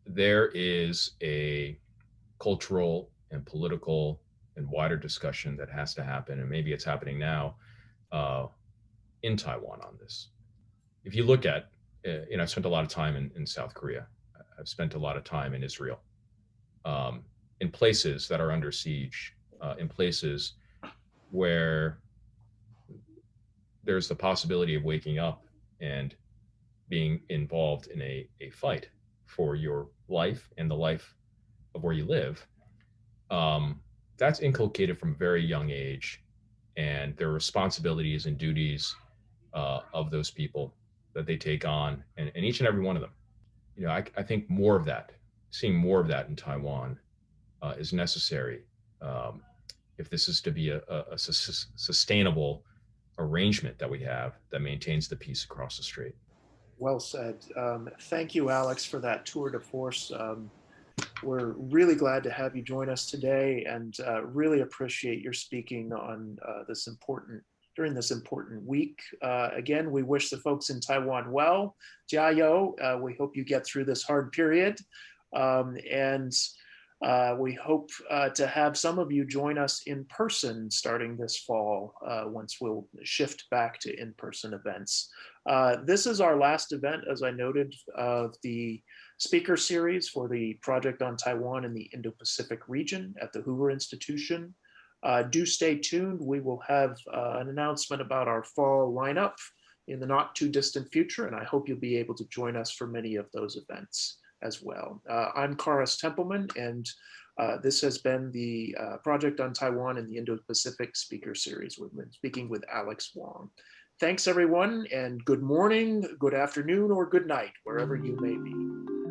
There is a cultural and political and wider discussion that has to happen, and maybe it's happening now in Taiwan on this. If you look at, I've spent a lot of time in South Korea. I've spent a lot of time in Israel, in places that are under siege, in places where there's the possibility of waking up and being involved in a fight for your life and the life of where you live. That's inculcated from a very young age, and their responsibilities and duties of those people that they take on, and each and every one of them. I think more of that, seeing more of that in Taiwan is necessary if this is to be a sustainable arrangement that we have that maintains the peace across the strait.
Well said. Thank you, Alex, for that tour de force. We're really glad to have you join us today, and really appreciate your speaking on during this important week. Again, we wish the folks in Taiwan well. Jiayou. We hope you get through this hard period, and we hope to have some of you join us in person starting this fall, once we'll shift back to in-person events. This is our last event, as I noted, of the speaker series for the Project on Taiwan in the Indo-Pacific region at the Hoover Institution. Do stay tuned. We will have an announcement about our fall lineup in the not too distant future, and I hope you'll be able to join us for many of those events as well. I'm Karas Templeman, and this has been the Project on Taiwan in the Indo-Pacific speaker series. We've been speaking with Alex Wong. Thanks, everyone, and good morning, good afternoon, or good night, wherever you may be.